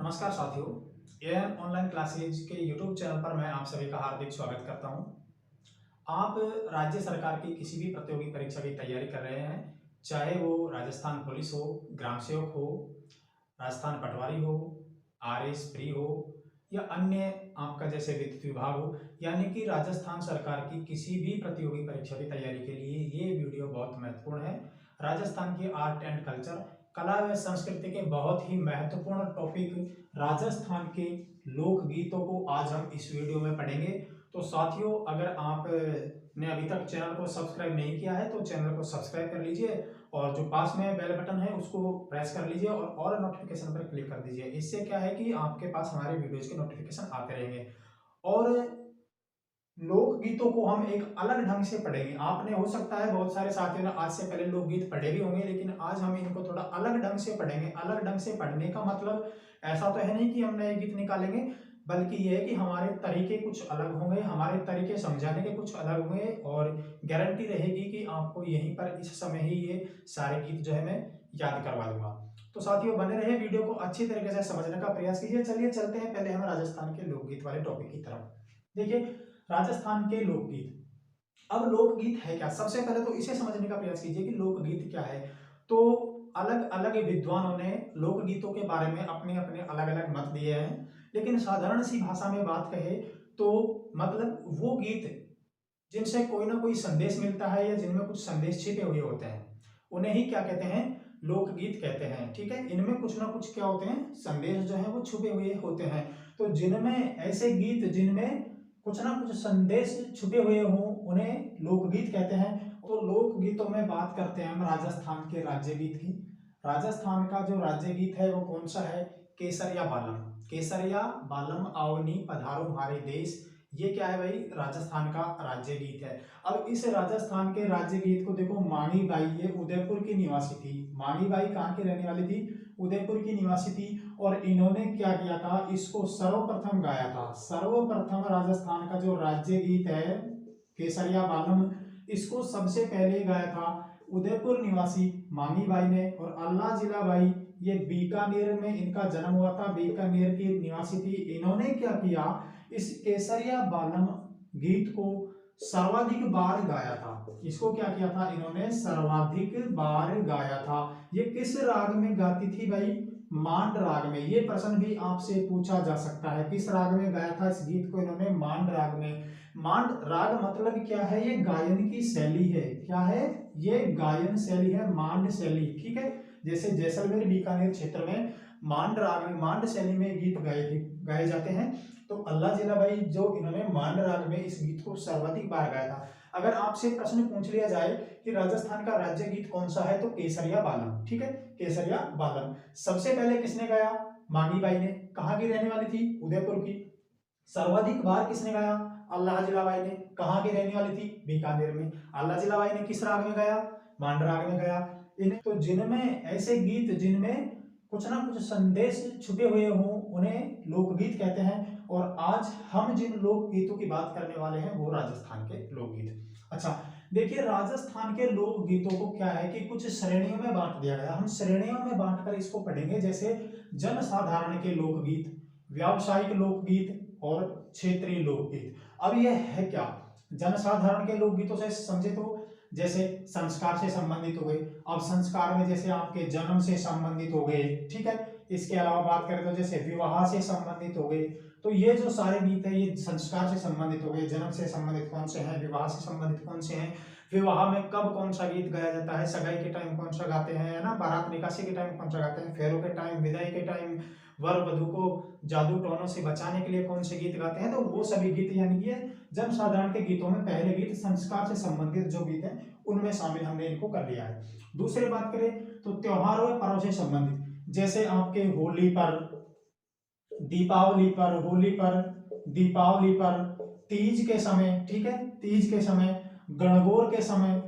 नमस्कार साथियों, an online classes के यूट्यूब चैनल पर मैं आप सभी का हार्दिक स्वागत करता हूं। आप राज्य सरकार की किसी भी प्रतियोगी परीक्षा की तैयारी कर रहे हैं, चाहे वो राजस्थान पुलिस हो, ग्राम सेवक हो, राजस्थान पटवारी हो, आरएस प्री हो या अन्य आपका जैसे विद्युत विभाग हो, यानी कि राजस्थान सरकार की किसी भी प्रतियोगी परीक्षा की तैयारी के लिए ये वीडियो बहुत महत्वपूर्ण है। राजस्थान के आर्ट एंड कल्चर, कला व संस्कृति के बहुत ही महत्वपूर्ण टॉपिक राजस्थान के लोकगीतों को आज हम इस वीडियो में पढ़ेंगे। तो साथियों, अगर आप ने अभी तक चैनल को सब्सक्राइब नहीं किया है तो चैनल को सब्सक्राइब कर लीजिए और जो पास में बेल बटन है उसको प्रेस कर लीजिए और ऑल नोटिफिकेशन पर क्लिक कर दीजिए। इससे क्या है कि आपके पास हमारे वीडियोज के नोटिफिकेशन आते रहेंगे और लोकगीतों को हम एक अलग ढंग से पढ़ेंगे। आपने हो सकता है बहुत सारे साथियों ने आज से पहले लोकगीत पढ़े भी होंगे, लेकिन आज हम इनको थोड़ा अलग ढंग से पढ़ेंगे। अलग ढंग से पढ़ने का मतलब ऐसा तो है नहीं कि हम नए गीत निकालेंगे, बल्कि ये है कि हमारे तरीके कुछ अलग होंगे, हमारे तरीके समझाने के कुछ अलग होंगे और गारंटी रहेगी कि आपको यहीं पर इस समय ही ये सारे गीत जो है मैं याद करवा दूंगा। तो साथियों, बने रहे, वीडियो को अच्छी तरीके से समझने का प्रयास कीजिए। चलिए चलते हैं पहले हम राजस्थान के लोकगीत वाले टॉपिक की तरफ। देखिए, राजस्थान के लोकगीत। अब लोकगीत है क्या, सबसे पहले तो इसे समझने का प्रयास कीजिए कि लोकगीत क्या है। तो अलग अलग विद्वानों ने लोकगीतों के बारे में अपने अपने अलग अलग मत दिए हैं, लेकिन साधारण सी भाषा में बात कहे तो मतलब वो गीत जिनसे कोई ना कोई संदेश मिलता है या जिनमें कुछ संदेश छिपे हुए होते हैं, उन्हें ही क्या कहते हैं, लोकगीत कहते हैं। ठीक है, इनमें कुछ ना कुछ क्या होते हैं, संदेश जो है वो छुपे हुए होते हैं। तो जिनमें ऐसे गीत जिनमें कुछ ना कुछ संदेश छुपे हुए हों, उन्हें लोकगीत कहते हैं। तो लोकगीतों में बात करते हैं हम राजस्थान के राज्य गीत की। राजस्थान का जो राज्य गीत है वो कौन सा है, केसरिया बालम। केसरिया बालम आवनी पधारो हमारे देश, ये क्या है भाई, राजस्थान का राज्य गीत है। अब इस राजस्थान के राज्य गीत को देखो, मांगी बाई ये उदयपुर की निवासी थी। मांगी बाई कहाँ की रहने वाली थी, उदयपुर की निवासी थी। और इन्होंने क्या किया था, इसको सर्वप्रथम गाया था। सर्वप्रथम राजस्थान का जो राज्य गीत है केसरिया बालम, इसको सबसे पहले गाया था उदयपुर निवासी मांगी बाई ने। और अल्लाह जिला बाई, ये बीकानेर में इनका जन्म हुआ था, बीकानेर की निवासी थी। इन्होंने क्या किया, इस केसरिया बालम गीत को सर्वाधिक बार गाया था। इसको क्या किया था इन्होंने, सर्वाधिक बार गाया था। ये किस राग में गाती थी भाई, मांड राग में। ये प्रश्न भी आपसे पूछा जा सकता है, किस राग में गाया था इस गीत को इन्होंने, मांड राग में। मांड राग मतलब क्या है, ये गायन की शैली है। क्या है, ये गायन शैली है, मांड शैली। ठीक है, जैसे जैसलमेर बीकानेर क्षेत्र में मांड राग में, मांड शैली में गीत गाए जाते हैं। तो अल्लाह जिला भाई जो इन्होंने मांड राग में इस गीत को सर्वाधिक बार गाया था। अगर आपसे प्रश्न पूछ लिया जाए कि राजस्थान का राज्य गीत कौन सा है, तो केसरिया बालम। ठीक है, केसरिया बालम सबसे पहले किसने गाया, मांगी बाई ने। कहाँ की रहने वाली थी, उदयपुर की। सर्वाधिक बार किसने गाया, अल्लाह जिलाबाई ने। कहाँ की रहने वाली थी, बीकानेर में। अल्लाह जिलाबाई ने किस राग में गाया, मांड राग में गाया। इन्हें तो जिनमें ऐसे गीत जिनमें कुछ ना कुछ संदेश छुपे हुए हों, उन्हें लोकगीत कहते हैं। और आज हम जिन लोकगीतों की बात करने वाले हैं वो राजस्थान के लोकगीत। अच्छा, देखिए, राजस्थान के लोकगीतों को क्या है कि कुछ श्रेणियों में बांट दिया गया। हम श्रेणियों में बांटकर इसको पढ़ेंगे, जैसे जनसाधारण के लोकगीत, व्यावसायिक लोकगीत और क्षेत्रीय लोकगीत। अब यह है क्या, जनसाधारण के लोकगीतों से समझे तो जैसे संस्कार से संबंधित हो गए। अब संस्कार में जैसे आपके जन्म से संबंधित हो गए। ठीक है, इसके अलावा बात करें तो जैसे विवाह से संबंधित हो गए। तो ये जो सारे गीत है ये संस्कार से संबंधित हो गए। जन्म से संबंधित कौन से हैं, विवाह से संबंधित कौन से हैं, विवाह में कब कौन सा गीत गाया जाता है, सगाई के टाइम कौन सा गाते हैं, है ना, बारात निकासी के टाइम कौन सा गाते हैं, फेरों के टाइम, विदाई के टाइम, वर वधु को जादू टोनों से बचाने के लिए कौन से गीत गाते हैं। तो वो सभी गीत, यानी कि जनसाधारण के गीतों में पहले गीत संस्कार से संबंधित जो गीत हैं उनमें शामिल हमने इनको कर लिया है। दूसरी बात करें तो त्योहारों और पर्वों से संबंधित, जैसे आपके होली पर, दीपावली पर, होली पर, दीपावली पर, तीज के समय। ठीक है, तीज के समय, गणगौर के समय,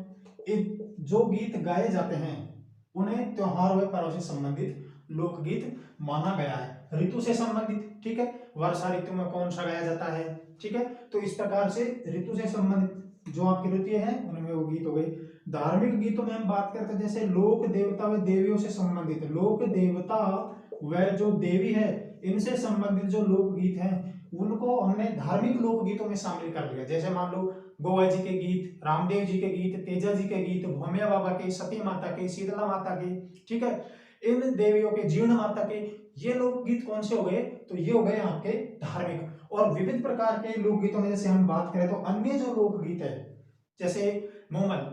जो गीत गाए जाते हैं उन्हें त्योहार व पर्व से संबंधित लोकगीत माना गया है। ऋतु से संबंधित, ठीक है, वर्षा ऋतु में कौन सा गाया जाता है। ठीक है, तो इस प्रकार से ऋतु से संबंधित जो आपकी ऋतु है उनमें वो गीत हो गई। धार्मिक गीतों में हम बात करते हैं जैसे लोक देवता व देवियों से संबंधित, लोक देवता वह जो देवी है, इनसे संबंधित जो लोकगीत हैं उनको हमने धार्मिक लोकगीतों में शामिल कर लिया। जैसे मान लो गोवा जी के गीत, रामदेव जी के गीत, तेजा जी के गीत, भोमिया बाबा के, सती माता के, शीतला माता के, ठीक है, इन देवियों के, जीर्ण माता के, ये लोकगीत कौन से हो गए? तो ये हो गए आपके धार्मिक। और विविध प्रकार के लोकगीतों में जैसे हम बात करें तो अन्य जो लोकगीत है जैसे मूमल,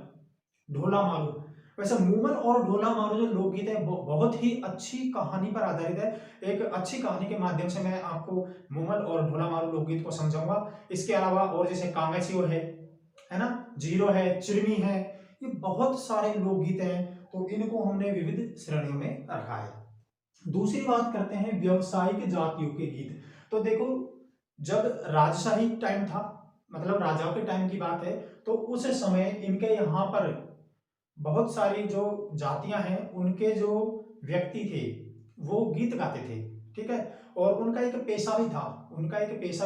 ढोला मारू, वैसे मूमल और ढोला मारू जो लोकगीत है बहुत ही अच्छी कहानी पर आधारित है। एक अच्छी कहानी के माध्यम से मैं आपको मूमल और ढोला मारू लोकगीत को समझाऊंगा। इसके अलावा और जैसे कांगेसियो है ना, जीरो है, चिरमी है, ये बहुत सारे लोकगीत हैं, तो इनको हमने विविध श्रेणियों में रखा है। दूसरी बात करते हैं व्यवसायिक जातियों के गीत। तो देखो, जब राजशाही टाइम था, मतलब राजाओं के टाइम की बात है, तो उस समय इनके यहाँ पर बहुत सारी जो जातियां हैं उनके जो व्यक्ति थे वो गीत गाते थे, ठीक है, और उनका एक पेशा भी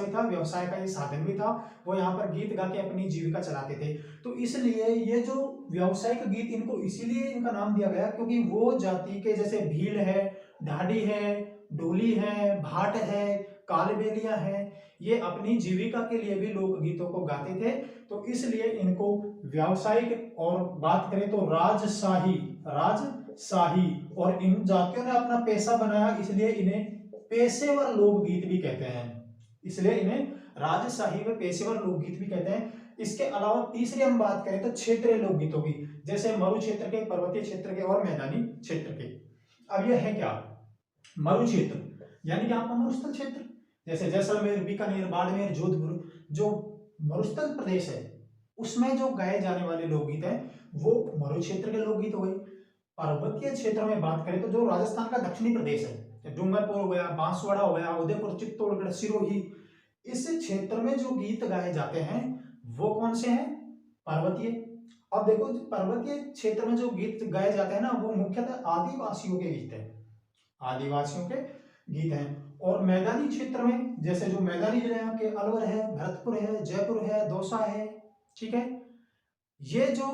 था, व्यवसाय का ये साधन भी था। वो यहाँ पर गीत गा के अपनी जीविका चलाते थे। तो इसलिए ये जो व्यावसायिक गीत, इनको इसीलिए इनका नाम दिया गया क्योंकि वो जाति के जैसे भील है, ढाडी है, डोली है, भाट है, कालबेलिया है, ये अपनी जीविका के लिए भी लोकगीतों को गाते थे। तो इसलिए इनको व्यावसायिक, और बात करें तो राजशाही, और इन जातियों ने अपना पेशा बनाया, इसलिए इन्हें पेशेवर लोकगीत भी कहते हैं। इसलिए इन्हें राजशाही व पेशेवर लोकगीत भी कहते हैं। इसके अलावा तीसरी हम बात करें तो क्षेत्रीय लोकगीतों की, जैसे मरु क्षेत्र के, पर्वतीय क्षेत्र के और मैदानी क्षेत्र के। अब यह है क्या? मरु क्षेत्र यानी कि आपका मरुस्थल क्षेत्र, जैसे जैसलमेर, बीकानेर, बाड़मेर, जोधपुर, जो मरुस्थल प्रदेश है उसमें जो गाए जाने वाले लोकगीत हैं वो मरु क्षेत्र के लोकगीत हो गए। पर्वतीय क्षेत्र में बात करें तो जो राजस्थान का दक्षिणी प्रदेश है, डूंगरपुर हो गया, बांसवाड़ा हो गया, उदयपुर, चित्तौड़गढ़, सिरोही, इस क्षेत्र में जो गीत गाए जाते हैं वो कौन से हैं? पर्वतीय। अब देखो, पर्वतीय क्षेत्र में जो गीत गाए जाते हैं ना, वो मुख्यतः आदिवासियों के गीत हैं, आदिवासियों के गीत हैं। और मैदानी क्षेत्र में, जैसे जो मैदानी जिले हैं आपके, अलवर है, भरतपुर है, जयपुर है, दौसा है, ठीक है, ये जो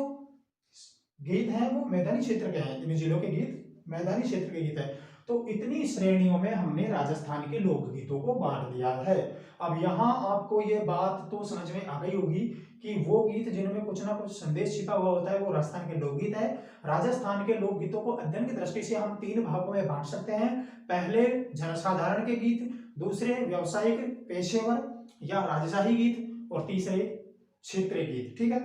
गीत हैं वो मैदानी क्षेत्र के हैं, इन जिलों के गीत मैदानी क्षेत्र के गीत हैं। तो इतनी श्रेणियों में हमने राजस्थान के लोकगीतों को बांट दिया है। अब यहाँ आपको ये बात तो समझ में आ गई होगी कि वो गीत जिनमें कुछ ना कुछ संदेश छिपा हुआ होता है वो राजस्थान के लोकगीत है। राजस्थान के लोकगीतों को अध्ययन की दृष्टि से हम 3 भागों में बांट सकते हैं। पहले जनसाधारण के गीत, दूसरे व्यावसायिक पेशेवर या राजशाही गीत, और तीसरे क्षेत्रीय गीत, ठीक है।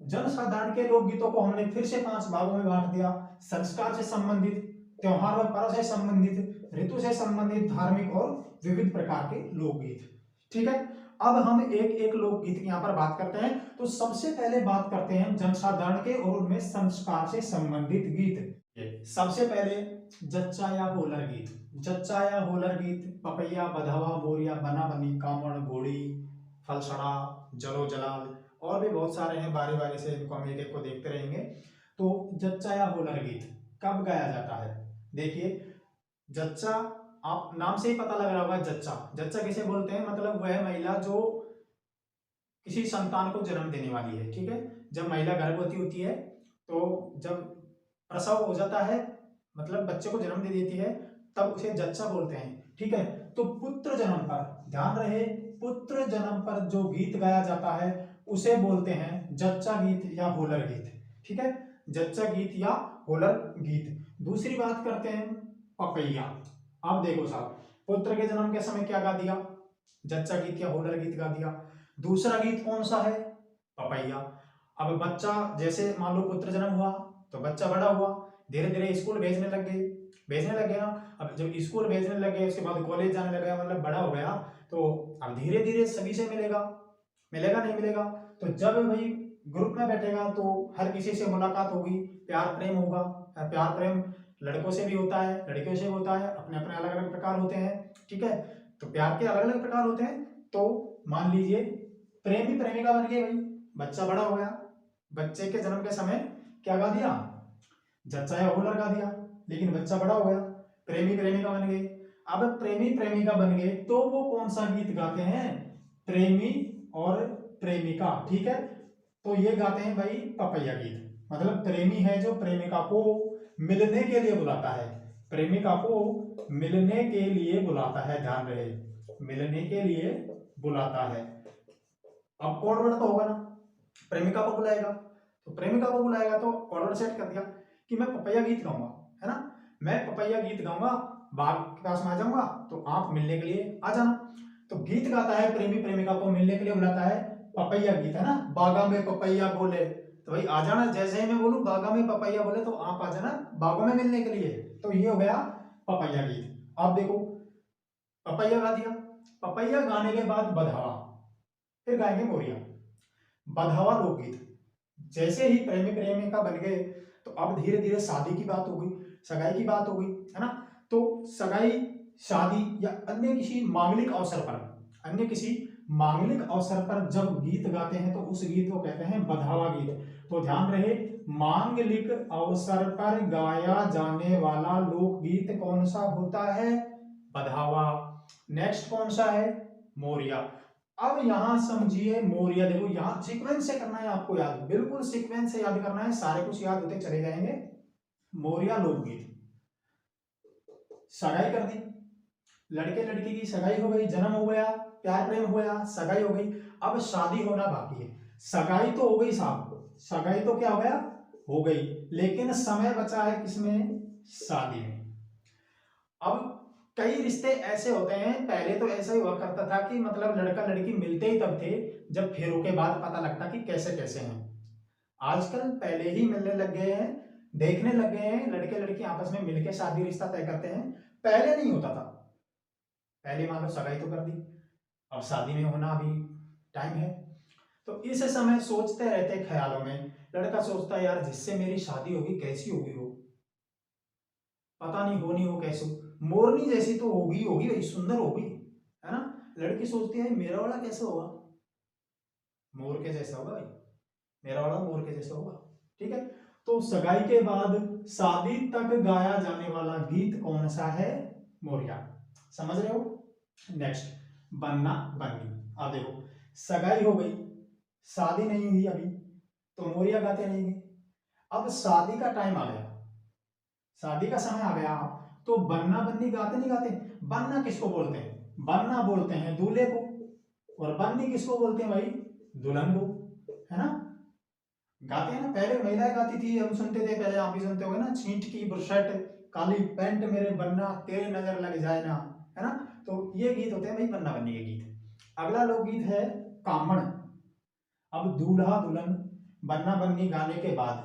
जनसाधारण के लोकगीतों को हमने फिर से 5 भागों में बांट दिया। संस्कार से संबंधित, त्योहार व पर्व से संबंधित, ऋतु से संबंधित, धार्मिक और विविध प्रकार के लोकगीत, ठीक है। अब हम एक एक लोकगीत की यहाँ पर बात करते हैं। तो सबसे पहले बात करते हैं जनसाधारण के और उनमें संस्कार से संबंधित गीत। सबसे पहले जच्चा या होलर गीत। जच्चा या होलर गीत, पपैया, बधावा, बोरिया, बना बनी, कामड़, घोड़ी, फलसड़ा, जलो जलाल, और भी बहुत सारे हैं, बारी बारी से इनको हम एक एक को देखते रहेंगे। तो जच्चा या होलर गीत कब गाया जाता है? देखिए, जच्चा, आप नाम से ही पता लग रहा होगा, जच्चा, जच्चा किसे बोलते हैं? मतलब वह महिला जो किसी संतान को जन्म देने वाली है, ठीक है। जब महिला गर्भवती होती है तो जब प्रसव हो जाता है, मतलब बच्चे को जन्म दे देती है, तब उसे जच्चा बोलते हैं, ठीक है। तो पुत्र जन्म पर, ध्यान रहे, पुत्र जन्म पर जो गीत गाया जाता है उसे बोलते हैं जच्चा गीत या होलर गीत, ठीक है। जच्चा गीत या होलर गीत। दूसरी बात करते हैं पपैया। अब देखो साहब, पुत्र के जन्म के समय क्या गा दिया? जच्चा गीत या होलर गीत गा दिया। दूसरा गीत कौन सा है? पपैया। अब बच्चा, जैसे मान लो पुत्र जन्म हुआ तो बच्चा बड़ा हुआ, धीरे धीरे स्कूल भेजने लग गए ना। अब जब स्कूल भेजने लग गए उसके बाद कॉलेज जाने लग गया, मतलब बड़ा हो गया, तो अब धीरे धीरे सभी से मिलेगा नहीं मिलेगा, तो जब भाई ग्रुप में बैठेगा तो हर किसी से मुलाकात होगी, प्यार प्रेम होगा। प्यार प्रेम लड़कों से भी होता है, लड़कियों से भी होता है, अपने अपने अलग अलग प्रकार होते हैं, ठीक है। तो प्यार के अलग अलग प्रकार होते हैं। तो मान लीजिए प्रेमी प्रेमिका बन गए, भाई बच्चा बड़ा हो गया, बच्चे के जन्म के समय क्या गा दिया? जच्चा या होलर गा दिया, लेकिन बच्चा बड़ा हो गया, प्रेमी प्रेमिका बन गए। अब प्रेमी प्रेमिका बन गए तो वो कौन सा गीत गाते हैं? प्रेमी और प्रेमिका, ठीक है। तो ये गाते हैं भाई पपैया गीत। मतलब प्रेमी है जो प्रेमिका को मिलने के लिए बुलाता है, प्रेमिका को मिलने के लिए बुलाता है, ध्यान रहे, मिलने के लिए बुलाता है। अब कोड वर्ड तो होगा ना, प्रेमिका को बुलाएगा, तो प्रेमिका को बुलाएगा तो कोड वर्ड सेट कर दिया कि मैं पपैया गीत गाऊंगा, है ना, मैं पपैया गीत गाऊंगा, बाग के पास में आ जाऊंगा, तो आप मिलने के लिए आ जाना। तो गीत गाता है, प्रेमी प्रेमिका को मिलने के लिए बुलाता है, पपैया गीत, है ना, बागा में पपैया बोले, तो भाई आ जाना, जैसे ही मैं बोलूं बागा में पपैया बोले तो आप आ जाना बागों में मिलने के लिए। तो ये हो गया पपैया गीत। आप देखो पपैया गा दिया, पपैया गाने के बाद बधावा, फिर गाएंगे मोरिया। बधावा लोकगीत, जैसे ही प्रेमी प्रेमिका बन गए तो अब धीरे धीरे शादी की बात हो गई, सगाई की बात हो गई, है ना। तो सगाई, शादी या अन्य किसी मांगलिक अवसर पर, अन्य किसी मांगलिक अवसर पर जब गीत गाते हैं तो उस गीत को कहते हैं बधावा गीत। तो ध्यान रहे, मांगलिक अवसर पर गाया जाने वाला लोकगीत कौन सा होता है? बधावा। नेक्स्ट कौन सा है? मोरिया। अब यहां समझिए मोरिया, देखो यहां सीक्वेंस से करना है आपको याद, बिल्कुल सीक्वेंस से याद करना है, सारे कुछ याद होते चले जाएंगे। मोरिया लोकगीत, सगाई कर दी, लड़के लड़की की सगाई हो गई, जन्म हो गया, प्यार प्रेम हो गया, सगाई हो गई, अब शादी होना बाकी है। सगाई तो हो गई साहब, सगाई तो क्या हो गया, हो गई, लेकिन समय बचा है किसमें? शादी में। अब कई रिश्ते ऐसे होते हैं, पहले तो ऐसा ही हुआ करता था कि मतलब लड़का लड़की मिलते ही तब थे जब फेरों के बाद पता लगता कि कैसे कैसे हैं। आजकल पहले ही मिलने लग गए हैं, देखने लग गए हैं, लड़के लड़की आपस में मिलके शादी रिश्ता तय करते हैं। पहले नहीं होता था, पहले मान लो सगाई तो कर दी, अब शादी में होना अभी टाइम है। तो इस समय सोचते रहते ख्यालों में, लड़का सोचता है यार जिससे मेरी शादी होगी कैसी होगी वो, पता नहीं होनी हो कैसे, मोरनी जैसी तो होगी होगी भाई, सुंदर होगी, है ना। लड़की सोचती है मेरा वाला कैसे होगा, मोर के जैसा होगा भाई, मेरा वाला मोर के जैसा होगा, ठीक है। तो सगाई के बाद शादी तक गाया जाने वाला गीत कौन सा है? मोरिया। समझ रहे हो? नेक्स्ट, बनना बननी। अब देखो सगाई हो गई, शादी नहीं हुई अभी, तो मोरिया गाते रहेंगे। अब शादी का टाइम आ गया, शादी का समय आ गया, तो बनना बन्नी गाते नहीं गाते? बनना किसको बोलते हैं? बनना बोलते हैं दूल्हे को, और बन्नी किसको बोलते हैं भाई? दुल्हन को, है ना। गाते हैं ना, पहले महिलाएं गाती थी, हम सुनते थे, पहले आप भी सुनते होगे ना, छींट की बुरशट काली पैंट मेरे बनना तेरे नजर लग जाए ना, है ना। तो ये गीत होते हैं भाई बनना बन्नी के गीत। अगला लोकगीत है कामण। अब दूल्हा दुल्हन बनना बन्नी गाने के बाद,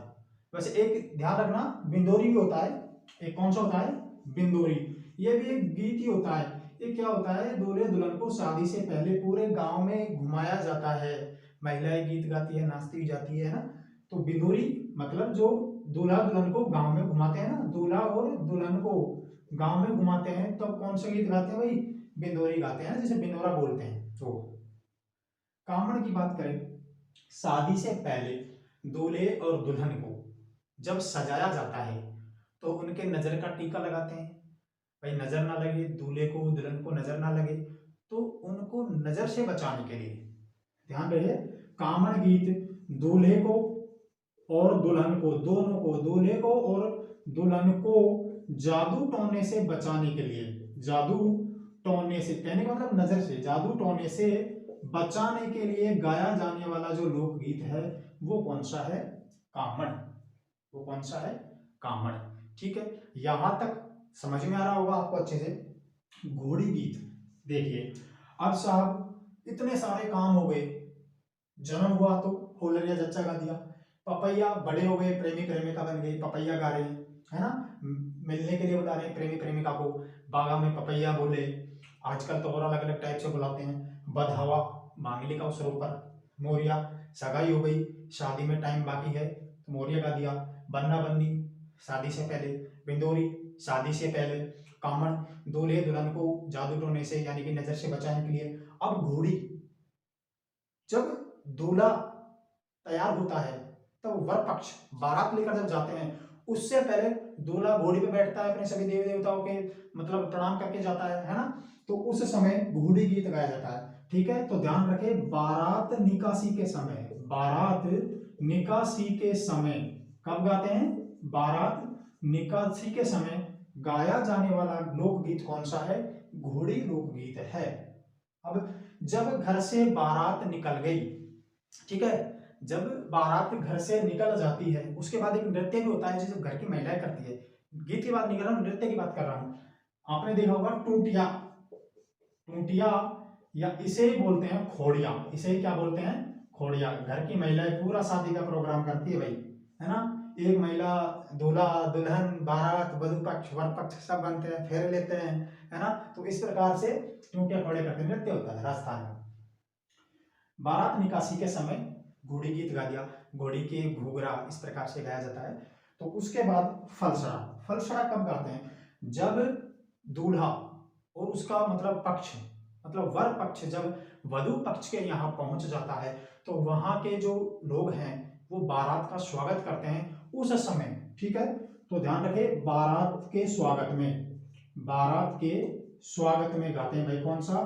वैसे एक ध्यान रखना बिंदोरी भी होता है, एक कौन सा होता है? बिंदोरी। ये भी एक गीत ही होता है। ये क्या होता है? दूल्हे दुल्हन को शादी से पहले पूरे गांव में घुमाया जाता है, महिलाएं गीत गाती है, नाचती भी जाती है ना। तो बिंदोरी मतलब जो दूल्हा दुल्हन को गांव में घुमाते हैं ना, दूल्हा और दुल्हन को गांव में घुमाते हैं, तो कौन सा गीत गाते हैं भाई? बिंदोरी गाते हैं, जिसे बिंदोरा बोलते हैं। तो कामण की बात करें, शादी से पहले दूल्हे और दुल्हन को जब सजाया जाता है तो उनके नजर का टीका लगाते हैं, भाई नजर ना लगे दूल्हे को, दुल्हन को नजर ना लगे, तो उनको नजर से बचाने के लिए, ध्यान रहे, कामण गीत दूल्हे को और दुल्हन को, दोनों को, दूल्हे को और दुल्हन को जादू टोने से बचाने के लिए, जादू टोने से कहने का मतलब नजर से, जादू टोने से बचाने के लिए गाया जाने वाला जो लोकगीत है वो कौन सा है? कामण। वो कौन सा है? कामण। ठीक है, यहां तक समझ में आ रहा होगा आपको अच्छे से। घोड़ी गीत देखिए, अब साहब इतने सारे काम हो गए, जन्म हुआ तो होलरिया जच्चा गा दिया, पपैया बड़े हो गए, प्रेमी प्रेमिका बन गई, पपैया गा रहे हैं, है ना, मिलने के लिए बुला रहे हैं प्रेमी प्रेमिका को, बागा में पपैया बोले, आजकल तो और अलग अलग टाइप से बुलाते हैं। बधावा मांगलिक अवसरों पर, मोरिया सगाई हो गई, शादी में टाइम बाकी है तो मोरिया गा दिया, बनना बन्नी शादी से पहले, बिंदोरी शादी से पहले, कामण दूल्हे दुल्हन को जादू टोने से यानी कि नजर से बचाने के लिए। अब घोड़ी, जब दूल्हा तैयार होता है तब वर पक्ष बारात लेकर जब जाते हैं, उससे पहले दूल्हा घोड़ी पे बैठता है, अपने सभी देवी देवताओं के मतलब प्रणाम करके जाता है ना। तो उस समय घोड़ी गीत गाया जाता है, ठीक है। तो ध्यान रखे, बारात निकासी के समय, बारात निकासी के समय कब गाते हैं? बारात निकासी के समय गाया जाने वाला लोकगीत कौन सा है? घोड़ी लोकगीत है। अब जब घर से बारात निकल गई, ठीक है, जब बारात घर से निकल जाती है उसके बाद एक नृत्य भी होता है जो घर की महिलाएं करती है। गीत की बात नहीं कर रहा हूँ, नृत्य की बात कर रहा हूँ। आपने देखा होगा टूटिया, टूटिया या इसे ही बोलते हैं खोड़िया, इसे ही क्या बोलते हैं? खोड़िया। घर की महिलाएं पूरा शादी का प्रोग्राम करती है भाई, है ना। एक महिला दूल्हा दुल्हन बारात वधु पक्ष वर पक्ष सब बनते हैं, फेरे लेते हैं, है ना। तो इस प्रकार से टूटिया खोड़े करते हैं, नृत्य होता है राजस्थान में। बारात निकासी के समय घोड़ी गीत गा दिया, घोड़ी के घूघरा इस प्रकार से गाया जाता है। तो उसके बाद फलसड़ा, फलसड़ा कब गाते हैं? जब दूल्हा और उसका मतलब पक्ष, मतलब वर पक्ष जब वधु पक्ष के यहाँ पहुंच जाता है तो वहां के जो लोग हैं वो बारात का स्वागत करते हैं उस समय, ठीक है। तो ध्यान रखे, बारात के स्वागत में, बारात के स्वागत में गाते हैं भाई कौन सा?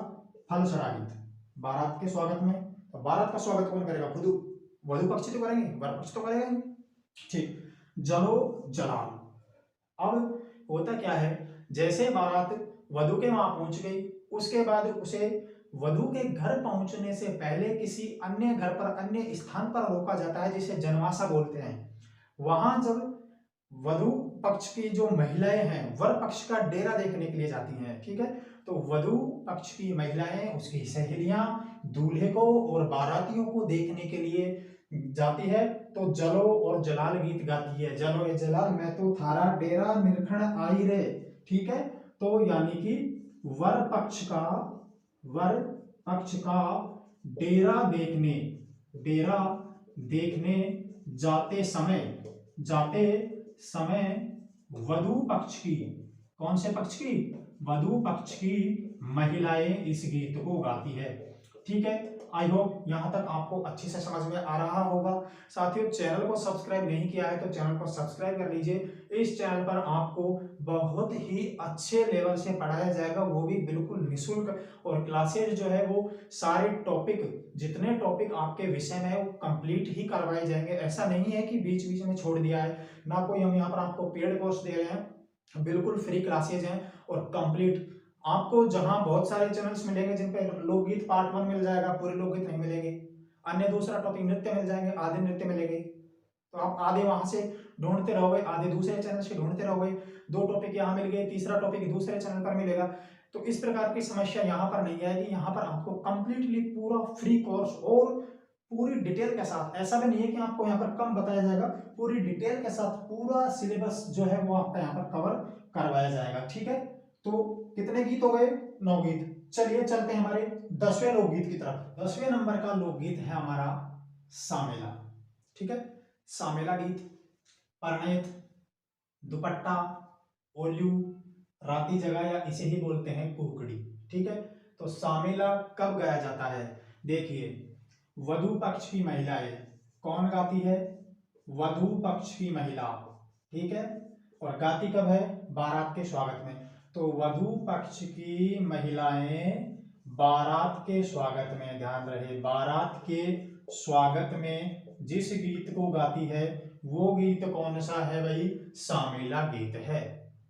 फलसड़ा गीत। बारात के स्वागत में, तो बारात का स्वागत कौन करेगा? खुद वधु पक्ष तो करेंगे, वर पक्ष तो करेगा नहीं, ठीक। जलो जलाल, अब होता क्या है, जैसे बारात वधु के वहां पहुंच गई उसके बाद उसे वधु के घर पहुंचने से पहले किसी अन्य घर पर, अन्य स्थान पर रोका जाता है जिसे जनवासा बोलते हैं। वहां जब वधु पक्ष की जो महिलाएं हैं वर पक्ष का डेरा देखने के लिए जाती हैं, ठीक है। तो वधु पक्ष की महिलाएं, उसकी सहेलियां दूल्हे को और बारातियों को देखने के लिए जाती है। तो जलो और जलाल गीत गाती है, जलो ए जलाल मैं तो थारा डेरा निरखण आई रे, ठीक है। तो यानी कि वर पक्ष का, वर पक्ष का डेरा देखने, डेरा देखने जाते समय, जाते समय वधु पक्ष की, कौन से पक्ष की? वधु पक्ष की महिलाएं इस गीत को गाती है, ठीक है। आई होप यहां तक आपको अच्छी से समझ में आ रहा होगा। साथियों, चैनल को सब्सक्राइब नहीं किया है तो चैनल को सब्सक्राइब कर लीजिए। इस चैनल पर आपको बहुत ही अच्छे लेवल से पढ़ाया जाएगा, वो भी बिल्कुल निःशुल्क। और क्लासेज जो है वो सारे टॉपिक, जितने टॉपिक आपके विषय में है वो कंप्लीट ही करवाए जाएंगे। ऐसा नहीं है कि बीच बीच में छोड़ दिया है, ना कोई हम यहाँ पर आपको पेड कोर्स दे रहे हैं, बिल्कुल फ्री क्लासेज हैं और कंप्लीट। आपको जहां बहुत सारे चैनल्स मिलेंगे जिन पे लोकगीत पार्ट 1 मिल जाएगा, पूरे लोकगीत नहीं मिलेंगे। अन्य दूसरा टॉपिक नृत्य मिल जाएंगे, आधे नृत्य मिलेंगे, तो आप आधे वहां से ढूंढते रहोगे, आधे दूसरे चैनल से ढूंढते रहोगे। दो टॉपिक यहाँ मिल गए, तीसरा टॉपिक दूसरे चैनल पर मिलेगा। तो इस प्रकार की समस्या यहाँ पर नहीं आएगी। यहाँ पर आपको कंप्लीटली पूरा फ्री कोर्स और पूरी डिटेल के साथ, ऐसा भी नहीं है कि आपको यहाँ पर कम बताया जाएगा, पूरी डिटेल के साथ पूरा सिलेबस जो है वो आपका यहाँ पर कवर करवाया जाएगा, ठीक है। तो कितने गीत हो गए? 9 गीत। चलिए चलते हैं हमारे 10वें लोकगीत की तरफ। 10वें नंबर का लोकगीत है हमारा सामेला, ठीक है। सामेला गीत, परिणीत, दुपट्टा, ओल्यू, राती जगह या इसे ही बोलते हैं कुकड़ी, ठीक है। तो सामेला कब गाया जाता है? देखिए, वधु पक्ष की महिलाएं, कौन गाती है? वधु पक्ष की महिला, ठीक है। और गाती कब है? बारात के स्वागत में। तो वधु पक्ष की महिलाएं बारात के स्वागत में, ध्यान रहे, बारात के स्वागत में जिस गीत को गाती है वो गीत कौन सा है भाई? सामेला गीत है।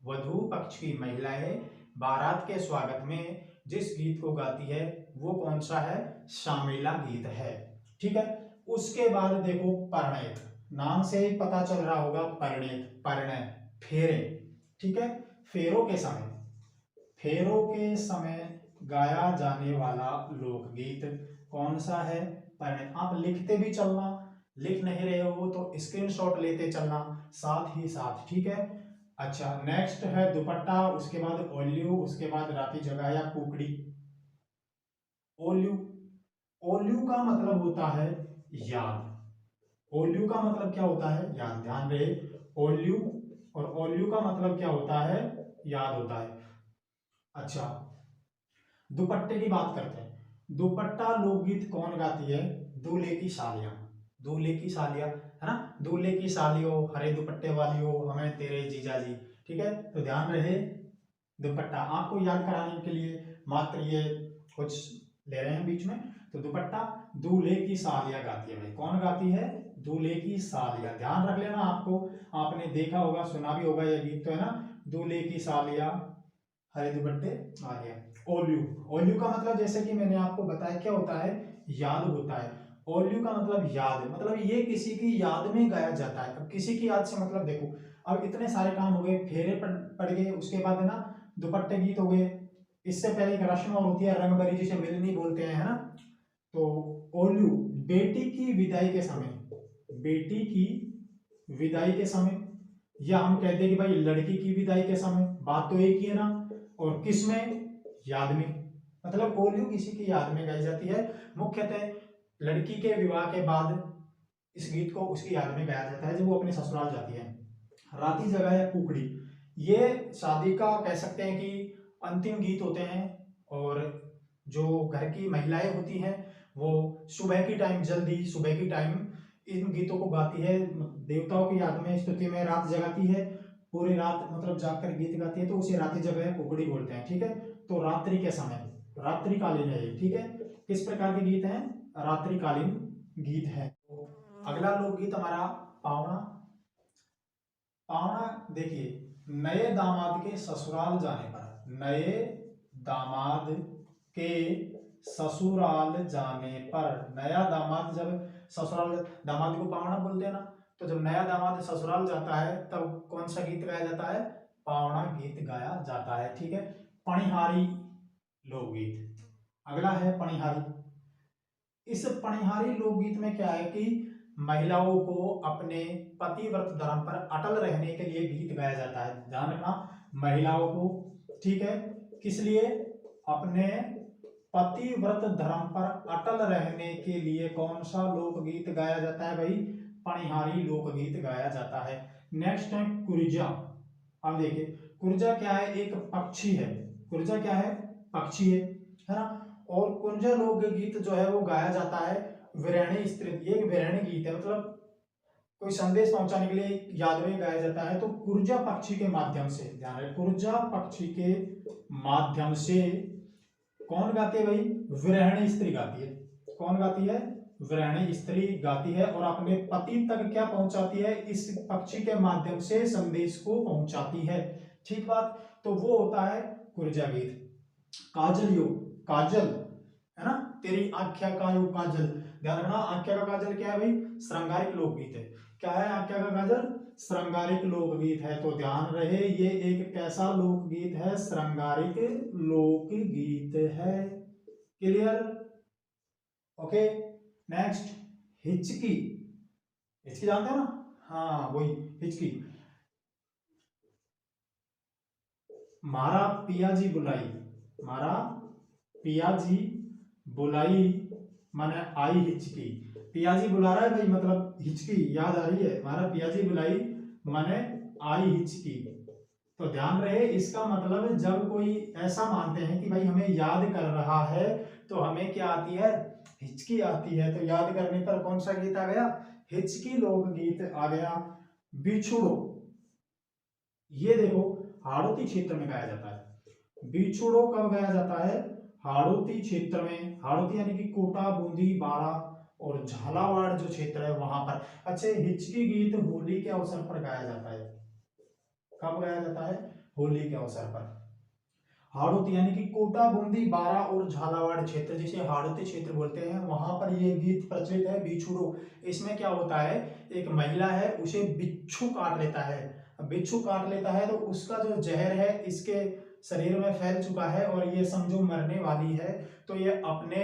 वधु पक्ष की महिलाएं बारात के स्वागत में जिस गीत को गाती है वो कौन सा है? सामेला गीत है, ठीक है। उसके बाद देखो परिणय, नाम से ही पता चल रहा होगा, परिणय, परिणय, फेरे, ठीक है। फेरों के समय, फेरों के समय गाया जाने वाला लोकगीत कौन सा है? परिणय। आप लिखते भी चलना, लिख नहीं रहे हो तो स्क्रीनशॉट लेते चलना साथ ही साथ, ठीक है। अच्छा, नेक्स्ट है दुपट्टा, उसके बाद ओल्यू, उसके बाद राती जगह या कुकड़ी। ओल्यू, ओल्यू का मतलब होता है याद। ओल्यू का मतलब क्या होता है? याद। ध्यान रहे, ओल्यू और ओल्यू का मतलब क्या होता है? याद होता है। अच्छा, दुपट्टे की बात करते हैं। दुपट्टा लोकगीत कौन गाती है? दूल्हे की सालियां, दूल्हे की सालियां, है ना। दूल्हे की सालियों, हरे दुपट्टे वालियों, हमें तेरे जीजा जी, ठीक है। तो ध्यान रहे, दुपट्टा आपको याद कराने के लिए मात्र ये कुछ ले रहे हैं बीच में। तो दुपट्टा दूल्हे की सालियां गाती है भाई, कौन गाती है? दूल्हे की सालियां। ध्यान रख लेना, आपको आपने देखा होगा, सुना भी होगा ये गीत, तो है ना। दूल्हे की सालिया, हरे दुपट्टे वालिया। ओल्यू, ओल्यू का मतलब जैसे कि मैंने आपको बताया क्या होता है, याद होता है। ओल्यू का मतलब याद, मतलब ये किसी की याद में गाया जाता है। अब किसी की याद से मतलब देखो, अब इतने सारे काम हो गए, फेरे पड़ गए, उसके बाद है ना दुपट्टे गीत हो गए। इससे पहले एक रस्म और होती है रंगभरी, जिसे मिलनी बोलते हैं, है ना। तो ओल्यू बेटी की विदाई के समय, बेटी की विदाई के समय, या हम कहते हैं कि भाई लड़की की विदाई के समय, बात तो एक ही है ना। और किस में, याद में, मतलब ओल्यू किसी की याद में गाई जाती है। मुख्यतः लड़की के विवाह के बाद इस गीत को उसकी याद में गाया जाता है जब वो अपने ससुराल जाती है। राती जगह या कुकड़ी, ये शादी का कह सकते हैं कि अंतिम गीत होते हैं। और जो घर की महिलाएं होती हैं वो सुबह की टाइम, जल्दी सुबह की टाइम इन गीतों को गाती है, देवताओं की याद में, स्तुति में रात जगाती है, पूरी रात मतलब जागकर गीत गाती है, तो उसे राती जगह या कुकड़ी बोलते हैं। ठीक है, तो रात्रि के समय, रात्रिकालीन है ये। ठीक है, किस प्रकार के गीत हैं, रात्रिकालीन गीत है। अगला लोकगीत हमारा पावना। पावना देखिए, नए दामाद के ससुराल जाने पर, नए दामाद के ससुराल जाने पर, नया दामाद जब ससुराल, दामाद को पावना बोलते हैं ना, तो जब नया दामाद ससुराल जाता है तब कौन सा गीत गाया जाता है, पावना गीत गाया जाता है। ठीक है, पणिहारी लोकगीत। अगला है पणिहारी। इस पणिहारी लोकगीत में क्या है कि महिलाओं को अपने पतिव्रत धर्म पर अटल रहने के लिए गीत गाया जाता है। ध्यान रखना, महिलाओं को, ठीक है, किस लिए, अपने पतिव्रत धर्म पर अटल रहने के लिए कौन सा लोकगीत गाया जाता है भाई, पणिहारी लोकगीत गाया जाता है। नेक्स्ट है कुरजा। अब देखिए, कुरजा क्या है, एक पक्षी है। कुरजा क्या है, पक्षी है ना। और कुंजा लोकगीत जो है वो गाया जाता है विरहणी स्त्री, ये एक विरहणी गीत है, मतलब कोई संदेश पहुंचाने के लिए याद में गाया जाता है। तो कुरजा पक्षी के माध्यम से, ध्यान रहे, कुरजा पक्षी के माध्यम से कौन गाती है भाई, विरहणी स्त्री गाती है। कौन गाती है, विरहणी स्त्री गाती है, और अपने पति तक क्या पहुंचाती है, इस पक्षी के माध्यम से संदेश को पहुंचाती है। ठीक बात, तो वो होता है कुरजा गीत। काजल योग, काजल है ना, तेरी आख्या का योग काजल। ध्यान रखना, आख्या का काजल क्या है भाई, श्रृंगारिक लोकगीत है। क्या है आख्या का काजल, श्रृंगारिक लोकगीत है। तो ध्यान रहे, ये एक कैसा लोकगीत है, श्रृंगारिक लोकगीत है। Clear, okay. नेक्स्ट, हिचकी। हिचकी जानते हो ना, हाँ वही हिचकी। मारा पियाजी बुलाई, मारा पियाजी बुलाई माने आई हिचकी। पियाजी बुला रहा है भाई, मतलब हिचकी याद आ रही है, मारा पियाजी बुलाई माने आई हिचकी। तो ध्यान रहे, इसका मतलब जब कोई ऐसा मानते हैं कि भाई हमें याद कर रहा है तो हमें क्या आती है, हिचकी आती है। तो याद करने पर कौन सा गीत आ गया, हिचकी लोकगीत आ गया। बिछुड़ो, ये देखो हाड़ौती क्षेत्र में गाया जाता है। बिछुड़ो कब गाया जाता है, हाड़ौती क्षेत्र में। हाड़ौती यानी कि कोटा, बूंदी, बारा और झालावाड़ जो क्षेत्र है वहां पर। अच्छा, हिचकी गीत होली के अवसर पर गाया जाता है। कब गाया जाता है, होली के अवसर पर। हाड़ौती यानी कि कोटा, बूंदी, बारा और झालावाड़ क्षेत्र, जिसे हाड़ौती क्षेत्र बोलते हैं, वहां पर ये गीत प्रचलित है, बिछुड़ो। इसमें क्या होता है, एक महिला है, उसे बिच्छू काट लेता है। अब बिच्छू काट लेता है तो उसका जो जहर है इसके शरीर में फैल चुका है और ये समझो मरने वाली है। तो ये अपने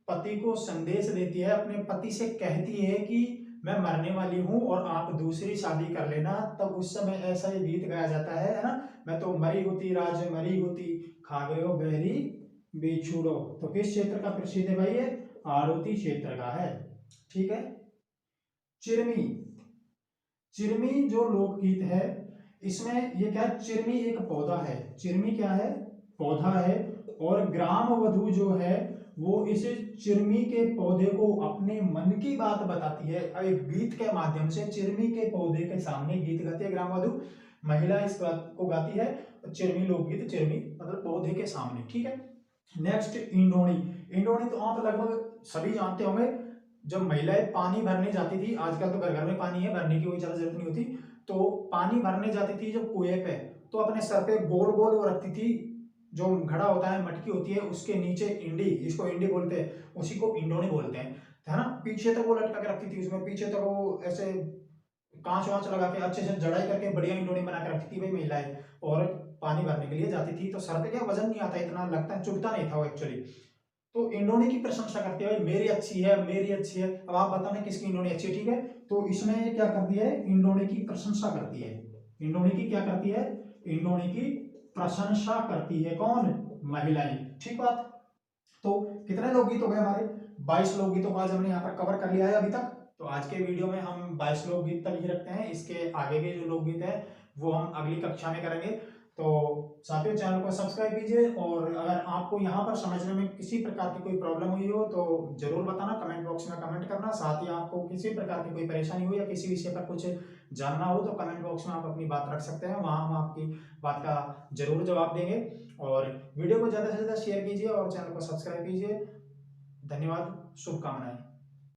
पति को संदेश देती है, अपने पति से कहती है कि मैं मरने वाली हूं और आप दूसरी शादी कर लेना। तब उस समय ऐसा ये गीत गाया जाता है ना, मैं तो मरी होती राज मरी होती, खा गयो बहरी बिछुड़ो। तो किस क्षेत्र का प्रसिद्ध है भाई, ये हाड़ौती क्षेत्र का है। ठीक है, चिरमी। चिरमी जो लोकगीत है, इसमें ये क्या है, चिरमी एक पौधा है। चिरमी क्या है, पौधा है। और ग्राम वधु जो है वो इस चिरमी के पौधे को अपने मन की बात बताती है। एक गीत के माध्यम से चिरमी के पौधे के सामने गीत गाती है ग्राम वधु, महिला इस बात को गाती है। चिरमी लोकगीत, चिरमी मतलब पौधे के सामने। ठीक है, नेक्स्ट इंडोणी। इंडोणी तो आप लगभग सभी जानते होंगे, जब महिलाएं पानी भरने जाती थी, आजकल तो घर घर में पानी है, भरने की कोई ज्यादा जरूरत नहीं होती, तो पानी भरने जाती थी जब कुएं पे, तो अपने सर पे गोल गोल वो रखती थी, जो घड़ा होता है, मटकी होती है, उसके नीचे इंडी, इसको इंडी बोलते हैं, उसी को इंडोनी बोलते हैं, है ना। पीछे तक वो लटका के रखती थी, उसमें पीछे तक वो ऐसे कांच वांच लगा के अच्छे से जड़ाई करके बढ़िया इंडोनी बना के रखती थी भाई महिलाएं। और पानी भरने के लिए जाती थी, तो सर पे क्या वजन नहीं आता, इतना लगता है, चुभता नहीं था वो एक्चुअली। तो इंडोनी की प्रशंसा करते हैं, मेरी अच्छी है, मेरी अच्छी है। अब आप बताना किसकी इंडोनी अच्छी है, ठीक है। तो इसमें क्या करती है, इंडोनी की प्रशंसा करती है। इंडोनी की क्या करती है, इंडोनी की प्रशंसा करती है कौन, महिलाएं, ठीक बात। तो कितने लोकगीत हो गए हमारे, 22 लोकगीतों को आज हमने यहाँ पर कवर कर लिया है अभी तक। तो आज के वीडियो में हम 22 लोकगीत तक ही रखते हैं, इसके आगे के जो लोकगीत है वो हम अगली कक्षा में करेंगे। तो साथियों, चैनल को सब्सक्राइब कीजिए, और अगर आपको यहाँ पर समझने में किसी प्रकार की कोई प्रॉब्लम हुई हो तो जरूर बताना, कमेंट बॉक्स में कमेंट करना। साथ ही आपको किसी प्रकार की कोई परेशानी हो या किसी विषय पर कुछ जानना हो तो कमेंट बॉक्स में आप अपनी बात रख सकते हैं, वहाँ हम आपकी बात का जरूर जवाब देंगे। और वीडियो को ज़्यादा से ज़्यादा शेयर कीजिए और चैनल को सब्सक्राइब कीजिए। धन्यवाद, शुभकामनाएं।